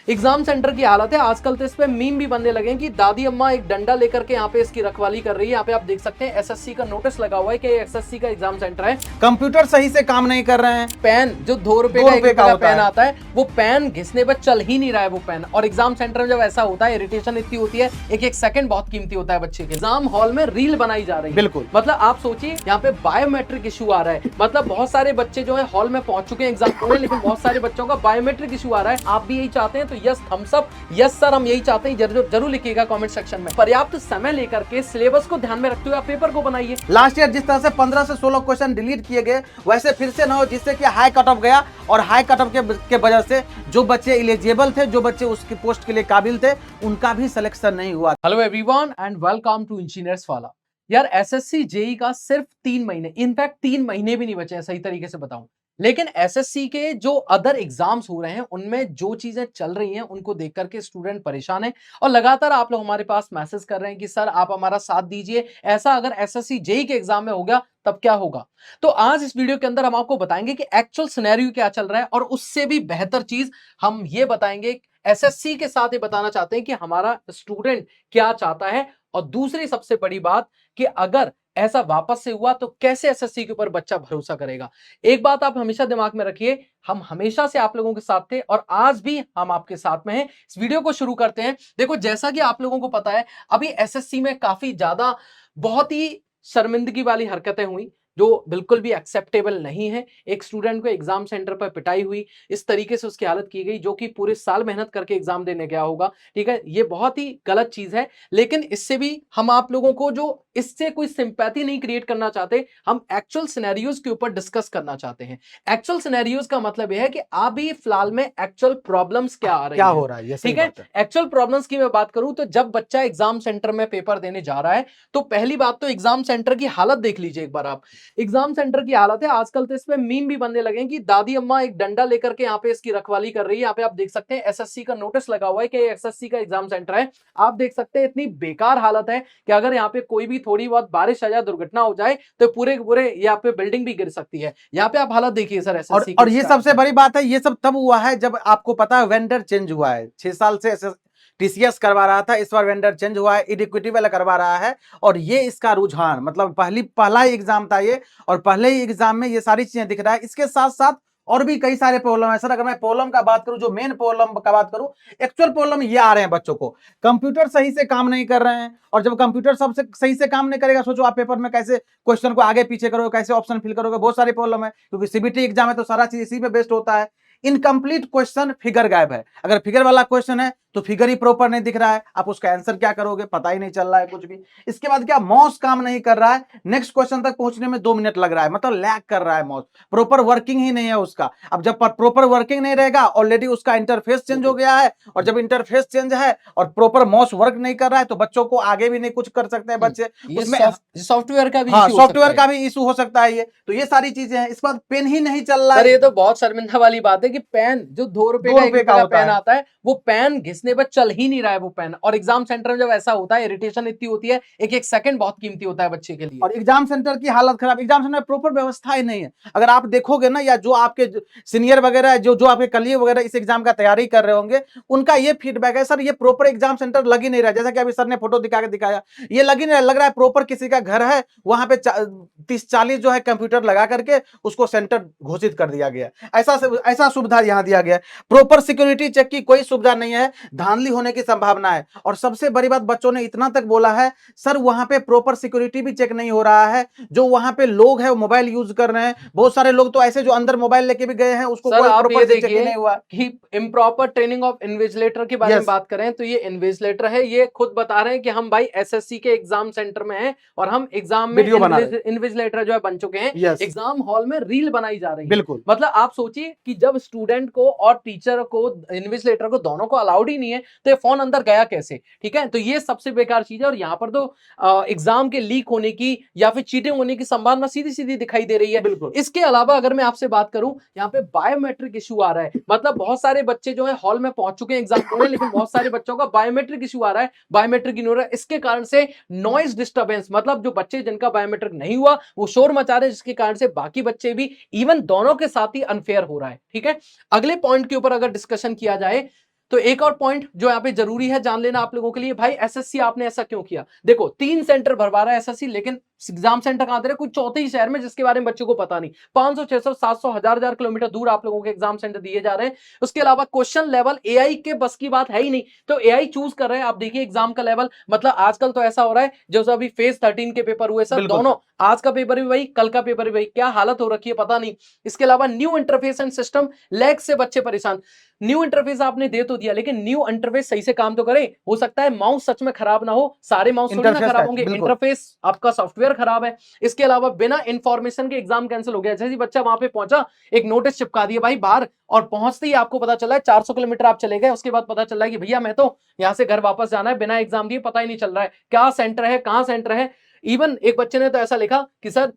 Exam centre की हालत है आजकल तो इस पे मीम भी बनने लगे हैं कि दादी अम्मा एक डंडा लेकर के यहाँ पे इसकी रखवाली कर रही है। यहाँ पे आप देख सकते हैं एसएससी का नोटिस लगा हुआ है कि एसएससी का एग्जाम सेंटर है। कंप्यूटर सही से काम नहीं कर रहे हैं। पेन जो 2 रुपए का 1 रुपए का पेन आता है वो पेन घिसने पर चल ही नहीं रहा है वो पेन। और एग्जाम सेंटर में जब ऐसा होता है इरिटेशन इतनी होती है, एक एक सेकंड बहुत कीमती होता है बच्चे के। एग्जाम हॉल में रील बनाई जा रही है। बिल्कुल, मतलब आप सोचिए यहाँ पे बायोमेट्रिक इशू आ रहा है। मतलब बहुत सारे बच्चे जो है हॉल में पहुंच चुके हैं एग्जाम देने, लेकिन बहुत सारे बच्चों का बायोमेट्रिक इशू आ रहा है। आप भी यही चाहते हैं तो yes thumbs up, yes sir हम यही चाहते हैं, जरूर लिखिएगा कमेंट सेक्शन में। पर्याप्त समय लेकर के सिलेबस को ध्यान में रखते हुए आप पेपर को बनाइए। लास्ट ईयर जिस तरह से 15 से 16 क्वेश्चन डिलीट किए गए वैसे फिर से ना हो, जिससे कि हाई कट ऑफ गया और हाई कट ऑफ के वजह से जो बच्चे एलिजिबल थे, जो बच्चे उसकी पोस्ट के लिए काबिल थे, उनका भी सिलेक्शन नहीं हुआ। Hello everyone and welcome to engineers वाला। यार एसएससी जेई का सिर्फ 3 महीने, इनफैक्ट 3 महीने भी नहीं बचे हैं सही तरीके से बताऊं। लेकिन एसएससी के जो अदर एग्जाम्स हो रहे हैं उनमें जो चीजें चल रही हैं उनको देख करके स्टूडेंट परेशान है। और लगातार आप लोग हमारे पास मैसेज कर रहे हैं कि सर आप हमारा साथ दीजिए, ऐसा अगर एसएससी जेई के एग्जाम में हो गया तब क्या होगा। तो आज इस वीडियो के अंदर हम आपको बताएंगे कि एक्चुअल सिनेरियो क्या चल रहा है, और उससे भी बेहतर चीज हम ये बताएंगे, एसएससी के साथ ये बताना चाहते हैं कि हमारा स्टूडेंट क्या चाहता है। और दूसरी सबसे बड़ी बात कि अगर ऐसा वापस से हुआ तो कैसे एसएससी के ऊपर बच्चा भरोसा करेगा। एक बात आप हमेशा दिमाग में रखिए, हम हमेशा से आप लोगों के साथ थे और आज भी हम आपके साथ में हैं। इस वीडियो को शुरू करते हैं। देखो जैसा कि आप लोगों को पता है अभी एसएससी में काफी ज्यादा बहुत ही शर्मिंदगी वाली हरकतें हुई जो बिल्कुल भी एक्सेप्टेबल नहीं है। एक स्टूडेंट को एग्जाम सेंटर पर पिटाई हुई, इस तरीके से उसकी हालत की गई जो कि पूरे साल मेहनत करके एग्जाम देने गया होगा। ठीक है, ये बहुत ही गलत चीज है। लेकिन इससे भी हम आप लोगों को जो इससे कोई सिंपैथी नहीं क्रिएट करना चाहते, हम एक्चुअल सिनेरियोज के ऊपर डिस्कस करना चाहते हैं। एक्चुअल सिनेरियोज का मतलब यह है कि अभी फिलहाल में एक्चुअल प्रॉब्लम्स क्या आ रही क्या है, हो रहा है, ठीक है। एक्चुअल प्रॉब्लम्स की मैं बात करूं तो जब बच्चा एग्जाम सेंटर में पेपर देने जा रहा है तो पहली बात तो एग्जाम सेंटर की हालत देख लीजिए एक बार आप। एग्जाम सेंटर की हालत है आजकल तो इसमें मीम भी बनने लगे हैं कि दादी अम्मा एक डंडा लेकर के यहाँ पे इसकी रखवाली कर रही है। यहाँ पे आप देख सकते हैं एसएससी का नोटिस लगा हुआ है कि एसएससी का एग्जाम सेंटर है। आप देख सकते हैं इतनी बेकार हालत है कि अगर यहाँ पे कोई भी थोड़ी बहुत बारिश आ जाए, दुर्घटना हो जाए तो पूरे यहाँ पे बिल्डिंग भी गिर सकती है। यहाँ पे आप हालत देखिए सर एसएससी और ये सबसे बड़ी बात है, ये सब तब हुआ है जब आपको पता है वेंडर चेंज हुआ है। 6 साल से टीसीएस करवा रहा था, इस बार वेंडर चेंज हुआ है, इक्विटी वाला करवा रहा है। और ये इसका रुझान, मतलब पहला ही एग्जाम था ये, और पहले ही एग्जाम में ये सारी चीजें दिख रहा है। इसके साथ साथ और भी कई सारे प्रॉब्लम है सर। अगर मैं प्रॉब्लम का बात करूं, जो मेन प्रॉब्लम का बात करूं, एक्चुअल प्रॉब्लम ये आ रहे हैं बच्चों को, कंप्यूटर सही से काम नहीं कर रहे हैं। और जब कंप्यूटर सबसे सही से काम नहीं करेगा, सोचो आप पेपर में कैसे क्वेश्चन को आगे पीछे करोगे, कैसे ऑप्शन फिल करोगे, बहुत सारी प्रॉब्लम है। क्योंकि सीबीटी एग्जाम है तो सारा चीज इसी पे बेस्ड होता है। इनकम्प्लीट क्वेश्चन, फिगर गायब है। अगर फिगर वाला क्वेश्चन है तो फिगर ही प्रॉपर नहीं दिख रहा है, आप उसका आंसर क्या करोगे पता ही नहीं चल रहा है कुछ भी। इसके बाद क्या, माउस काम नहीं कर रहा है, नेक्स्ट क्वेश्चन तक पहुंचने में 2 मिनट लग रहा है, मतलब लैग कर रहा है माउस, प्रॉपर वर्किंग ही नहीं है उसका। अब जब प्रॉपर वर्किंग नहीं रहेगा, ऑलरेडी उसका इंटरफेस चेंज हो गया है, और जब इंटरफेस चेंज है और प्रॉपर माउस वर्क नहीं कर रहा है तो बच्चों को आगे भी नहीं कुछ कर सकते हैं बच्चे। उसमें सॉफ्टवेयर का भी सॉफ्टवेयर का भी इशू हो सकता है ये। तो ये सारी चीजें हैं। इस बार पेन ही नहीं चल रहा है। ये तो बहुत शर्मिंदा वाली बात है कि पेन जो 2 रुपए का 1 रुपए का पेन आता है वो पेन घिसने पर चल ही नहीं रहा है वो पेन। और एग्जाम सेंटर में जब ऐसा होता है इरिटेशन इतनी होती है, एक एक सेकंड बहुत कीमती होता है बच्चे के लिए। और एग्जाम सेंटर की हालत खराब, एग्जाम सेंटर में प्रॉपर व्यवस्था ही नहीं है। अगर आप देखोगे ना, या जो आपके सीनियर वगैरह, जो आपके कलीग वगैरह इस एग्जाम का तैयारी कर रहे होंगे, उनका ये फीडबैक है सर ये प्रॉपर एग्जाम सेंटर लग ही नहीं रहा। जैसा कि अभी सर ने फोटो दिखा के दिखाया, ये लग ही नहीं रहा, लग रहा है प्रॉपर किसी का घर है, वहां पे 30-40 जो है कंप्यूटर लगा करके उसको सेंटर घोषित कर दिया गया। ऐसा सुविधा यहाँ दिया गया। प्रॉपर सिक्योरिटी चेक की कोई सुविधा नहीं है, धांधली होने की संभावना है। और सबसे बड़ी बात, बच्चों ने इतना तक बोला है सर वहां पे प्रॉपर सिक्योरिटी भी चेक नहीं हो रहा है। जो वहां पे लोग हैं वो मोबाइल यूज कर रहे हैं, बहुत सारे लोग तो ऐसे जो अंदर मोबाइल लेके भी गए हैं, उसको कोई प्रॉपर चेक नहीं हुआ। कि इम्प्रॉपर ट्रेनिंग ऑफ इन्विजिलेटर के बारे में बात करें तो ये इन्विजिलेटर है, ये खुद बता रहे हैं कि हम भाई एसएससी के एग्जाम सेंटर में हैं और हम एग्जाम में इन्विजिलेटर जो है बन चुके हैं। एग्जाम हॉल में रील बनाई जा रही है। बिल्कुल, मतलब आप सोचिए कि जब स्टूडेंट को और टीचर को, इन्विजिलेटर को, दोनों को अलाउड ही नहीं है तो फोन अंदर गया कैसे। ठीक है, तो ये सबसे बेकार चीज है। और यहाँ पर तो एग्जाम के लीक होने की या फिर चीटिंग होने की संभावना सीधी सीधी दिखाई दे रही है। इसके अलावा अगर मैं आपसे बात करूं, यहाँ पे बायोमेट्रिक इशू आ रहा है। मतलब बहुत सारे बच्चे जो है हॉल में पहुंच चुके हैं एग्जाम देने, लेकिन बहुत सारे बच्चों का बायोमेट्रिक इशू आ रहा है, बायोमेट्रिक नहीं हो रहा है। इसके कारण से नॉइज डिस्टर्बेंस, मतलब जो बच्चे जिनका बायोमेट्रिक नहीं हुआ वो शोर मचा रहे हैं, जिसके कारण से बाकी बच्चे भी, इवन दोनों के साथ ही अनफेयर हो रहा है। ठीक है, अगले पॉइंट के ऊपर अगर डिस्कशन किया जाए तो एक और पॉइंट जो यहाँ पे जरूरी है जान लेना आप लोगों के लिए, भाई एसएससी आपने ऐसा क्यों किया? देखो 3 सेंटर भरवा रहा है एसएससी, लेकिन एग्जाम सेंटर कहां दे रहे? कुछ चौथे ही शहर में जिसके बारे में बच्चों को पता नहीं। 500 600 700 हजार किलोमीटर दूर आप लोगों के एग्जाम सेंटर दिए जा रहे हैं। उसके अलावा क्वेश्चन लेवल एआई के बस की बात है ही नहीं, तो एआई चूज कर रहे हैं। आप देखिए एग्जाम का लेवल, मतलब आजकल तो ऐसा हो रहा है, जो अभी फेज 13 के पेपर हुए सर, दोनों आज का पेपर भी वही, कल का पेपर भी वही, क्या हालत हो रखी है पता नहीं। इसके अलावा new interface and system, lag से बच्चे परेशान। न्यू इंटरफेस आपने दे तो दिया, लेकिन न्यू इंटरफेस सही से काम तो करे। हो सकता है माउस सच में खराब ना हो, सारे माउस थोड़ी ना खराब होंगे, इंटरफेस आपका सॉफ्टवेयर खराब है। इसके अलावा बिना इंफॉर्मेशन के एग्जाम कैंसिल हो गया। जैसे ही बच्चा वहां पे पहुंचा, एक नोटिस चिपका दिया भाई बाहर, और पहुंचते ही आपको पता चला है 400 किलोमीटर आप चले गए। उसके बाद पता चला है कि भैया मैं तो यहां से घर वापस जाना है, बिना एग्जाम दिए पता ही नहीं चल रहा है क्या सेंटर है, कहां सेंटर है। इवन एक बच्चे ने तो ऐसा लिखा कि सर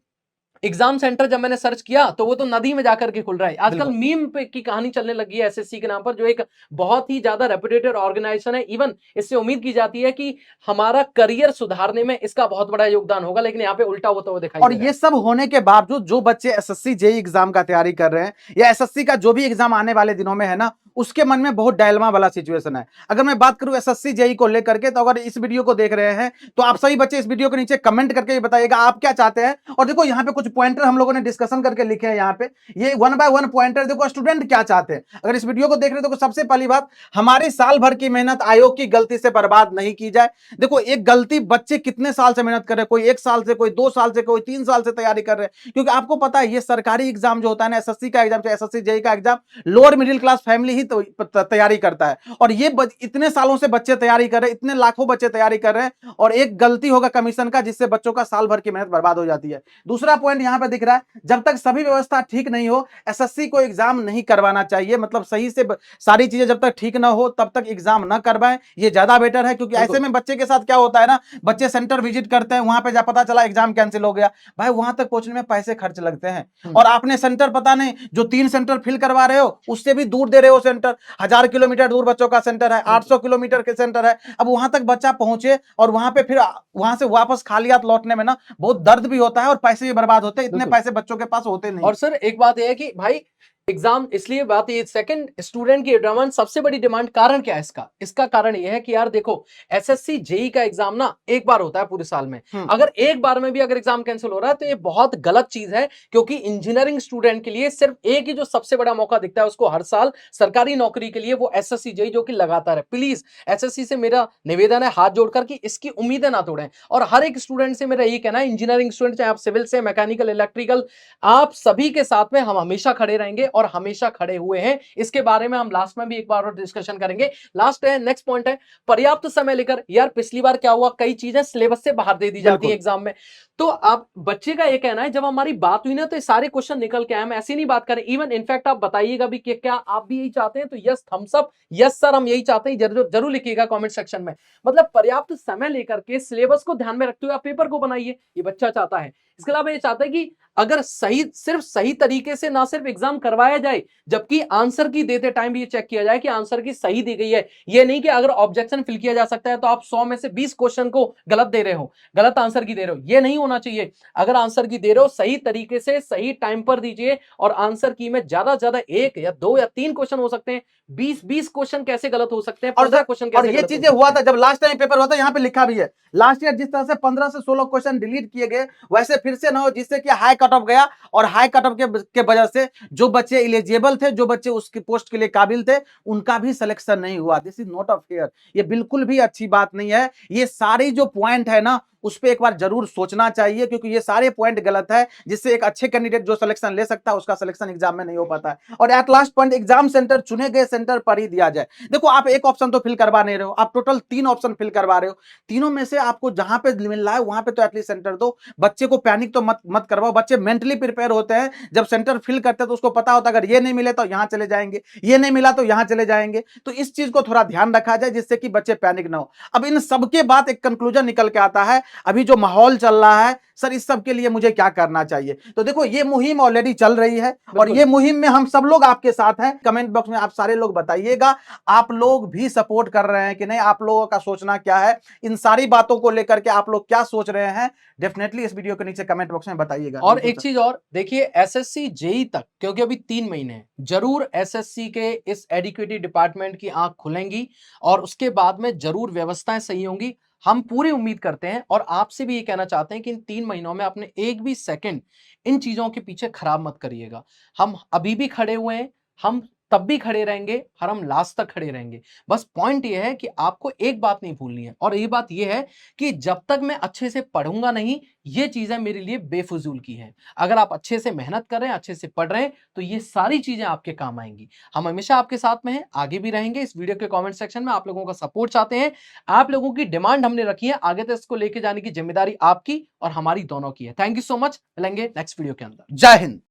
एग्जाम सेंटर जब मैंने सर्च किया तो वो तो नदी में जाकर के खुल रहा है। आजकल मीम पे की कहानी चलने लगी है एसएससी के नाम पर, जो एक बहुत ही ज्यादा रेपुटेड ऑर्गेनाइजेशन है। इवन इससे उम्मीद की जाती है कि हमारा करियर सुधारने में इसका बहुत बड़ा योगदान होगा, लेकिन यहाँ पे उल्टा होता हुआ दिखाई और ये सब होने के बावजूद जो बच्चे एसएससी जेईई एग्जाम का तैयारी कर रहे हैं, या एसएससी का जो भी एग्जाम आने वाले दिनों में है ना, उसके मन में बहुत डायलमा वाला सिचुएशन है। अगर मैं बात करूं एसएससी जेईई को लेकर के, तो अगर इस वीडियो को देख रहे हैं तो आप सभी बच्चे इस वीडियो के नीचे कमेंट करके बताइएगा आप क्या चाहते हैं। और देखो यहाँ पे कुछ पॉइंटर हम लोगों ने डिस्कशन करके लिखे हैं यहाँ पे, ये 1 बाय 1 पॉइंटर, देखो स्टूडेंट क्या चाहते हैं। अगर इस वीडियो को देख रहे हो तो सबसे पहली बात, हमारी साल भर की मेहनत आयोग की गलती से बर्बाद नहीं की जाए। देखो एक गलती, बच्चे कितने साल से मेहनत कर रहे हैं, कोई 1 साल से, कोई 2 साल से, कोई 3 साल से तैयारी कर रहे हैं। क्योंकि आपको पता है ये सरकारी एग्जाम जो होता है ना, एसएससी का एग्जाम, एसएससी जेईई का exam, lower middle class family ही तो तैयारी करता है। और ये इतने सालों से बच्चे तैयारी कर रहे हैं, इतने लाखों बच्चे तैयारी कर रहे हैं, और एक गलती होगा कमीशन का जिससे बच्चों का साल भर की मेहनत बर्बाद हो जाती है। दूसरा पॉइंट यहां पे दिख रहा है, जब तक सभी व्यवस्था ठीक नहीं हो एसएससी को एग्जाम नहीं करवाना चाहिए। मतलब सही से सारी चीजें जब तक ठीक ना हो तब तक एग्जाम ना करवाएं, ये ज्यादा बेटर है। क्योंकि ऐसे में बच्चे के साथ क्या होता है ना, बच्चे सेंटर विजिट करते हैं, वहां पे जा पता चला एग्जाम कैंसिल हो गया, भाई वहां तक पहुंचने में पैसे खर्च लगते हैं। और आपने सेंटर पता नहीं, जो 3 सेंटर फिल करवा रहे हो उससे भी दूर दे रहे हो सेंटर, 1000 किलोमीटर दूर बच्चों का सेंटर है, 800 किलोमीटर के सेंटर है। अब वहां तक बच्चा पहुंचे और वहां पे फिर वहां से वापस खाली हाथ लौटने में ना बहुत दर्द भी होता है और पैसे भी बर्बाद होते हैं। इतने पैसे बच्चों के पास होते नहीं। और सर एक बात यह है कि भाई एग्जाम, इसलिए बात ये, सेकंड स्टूडेंट की डिमांड, सबसे बड़ी डिमांड, कारण क्या है इसका? इसका कारण यह है कि यार देखो एसएससी जेईई का एग्जाम ना एक बार होता है पूरे साल में, अगर एक बार में भी अगर एग्जाम कैंसिल हो रहा है तो ये बहुत गलत चीज है। क्योंकि इंजीनियरिंग स्टूडेंट के लिए सिर्फ एक ही जो सबसे बड़ा मौका दिखता है उसको हर साल सरकारी नौकरी के लिए, वो एसएससी जेईई जो कि लगातार है। प्लीज एसएससी से मेरा निवेदन है हाथ जोड़कर कि इसकी उम्मीदें ना तोड़ें। और हर एक स्टूडेंट से मेरा यही कहना है, इंजीनियरिंग स्टूडेंट चाहे आप सिविल से, मैकेनिकल, इलेक्ट्रिकल, आप सभी के साथ में हम हमेशा खड़े रहेंगे और हमेशा खड़े हुए हैं। इसके बारे में हम लास्ट में भी एक बार और डिस्कशन करेंगे। लास्ट है, नेक्स्ट पॉइंट है पर्याप्त समय लेकर। यार पिछली बार क्या हुआ, कई चीजें सिलेबस से बाहर दे दी जाती है एग्जाम में। तो अब बच्चे का ये कहना है जब हमारी बात हुई ना तो सारे क्वेश्चन निकल के आए, हम ऐसी नहीं बात करें। इवन इनफैक्ट आप बताइएगा भी कि क्या आप भी यही चाहते हैं, तो yes thumbs up, yes sir हम यही चाहते हैं, जरूर लिखिएगा कमेंट सेक्शन में। मतलब पर्याप्त समय लेकर के सिलेबस को ध्यान में रखते हुए आप पेपर को बनाइए, ये बच्चा चाहता है। इसके अलावा ये चाहता है कि अगर सिर्फ सही तरीके से ना सिर्फ एग्जाम करवाया जाए, जबकि आंसर की देते टाइम भी ये चेक किया जाए कि आंसर की सही दी गई है। ये नहीं कि अगर ऑब्जेक्शन फिल किया जा सकता है तो आप 100 में से 20 क्वेश्चन को गलत दे रहे हो, गलत आंसर की दे रहे हो, ये नहीं होना चाहिए। अगर आंसर की दे रहे हो सही तरीके से सही टाइम पर दीजिए। और आंसर की में ज्यादा ज्यादा 1 या 2 या 3 क्वेश्चन हो सकते हैं, 20 क्वेश्चन कैसे गलत हो सकते हैं, 15 क्वेश्चन कैसे। और ये चीजें हुआ था जब लास्ट टाइम पेपर हुआ था, यहाँ पे लिखा भी है लास्ट ईयर जिस तरह से 15 से 16 क्वेश्चन डिलीट किए गए, वैसे फिर से ना हो, जिससे कि हाई कट ऑफ गया। और हाई कट ऑफ के वजह से जो बच्चे एलिजिबल थे, जो बच्चे उसकी पोस्ट के लिए काबिल थे, उनका भी सिलेक्शन नहीं हुआ। This is not a fair, ये बिल्कुल भी अच्छी बात नहीं है। ये सारी जो पॉइंट है ना उस पर एक बार जरूर सोचना चाहिए, क्योंकि ये सारे पॉइंट गलत है, जिससे एक अच्छे कैंडिडेट जो सिलेक्शन ले सकता है उसका सिलेक्शन एग्जाम में नहीं हो पाता है। और at last point, exam centre चुने गए सेंटर पर ही दिया जाए। देखो आप एक ऑप्शन तो फिल करवा नहीं रहे हो, आप टोटल 3 ऑप्शन फिल करवा रहे हो। तीनों में से आपको जहां पे मिल रहा है वहां पे तो एटलीस्ट सेंटर दो। बच्चे को पैनिक तो मत करवाओ। बच्चे मेंटली प्रिपेयर होते हैं, जब सेंटर फिल करते हैं तो उसको पता होता है अगर ये नहीं मिले तो यहां चले जाएंगे, ये नहीं मिला तो यहां चले जाएंगे। तो इस चीज को थोड़ा ध्यान रखा जाए जिससे कि बच्चे पैनिक ना हो। अब इन सबके बाद एक कंक्लूजन निकल के आता है अभी जो माहौल चल रहा है सर, इस सब के लिए मुझे क्या करना चाहिए? तो देखो ये मुहिम ऑलरेडी चल रही है और बिल्कुल। ये मुहिम में हम सब लोग आपके साथ हैं। कमेंट बॉक्स में आप सारे लोग बताइएगा आप लोग भी सपोर्ट कर रहे हैं कि नहीं, आप लोगों का सोचना क्या है, इन सारी बातों को लेकर के आप लोग क्या सोच रहे हैं, डेफिनेटली इस वीडियो के नीचे कमेंट बॉक्स में बताइएगा। और बिल्कुल एक सर। चीज और देखिए, एसएससी जेई तक, क्योंकि अभी 3 महीने हैं, जरूर एसएससी के इस एडिक्विटी डिपार्टमेंट की आंख खुलेंगी और उसके बाद में जरूर व्यवस्थाएं सही होंगी। हम पूरी उम्मीद करते हैं और आपसे भी ये कहना चाहते हैं कि इन 3 महीनों में अपने एक भी सेकंड इन चीजों के पीछे खराब मत करिएगा। हम अभी भी खड़े हुए हैं, हम तब भी खड़े रहेंगे और हम लास्ट तक खड़े रहेंगे। बस पॉइंट ये है कि आपको एक बात नहीं भूलनी है, और ये बात ये है कि जब तक मैं अच्छे से पढ़ूंगा नहीं, ये चीजें मेरे लिए बेफजूल की हैं। अगर आप अच्छे से मेहनत कर रहे हैं, अच्छे से पढ़ रहे हैं, तो ये सारी चीजें आपके काम आएंगी। हम हमेशा आपके साथ में हैं, आगे भी रहेंगे। इस वीडियो के कमेंट सेक्शन में आप लोगों का सपोर्ट चाहते हैं, आप लोगों की डिमांड हमने रखी है, आगे तक इसको लेके जाने की जिम्मेदारी आपकी और हमारी दोनों की है। Thank you so much. मिलेंगे नेक्स्ट वीडियो के अंदर। जय हिंद।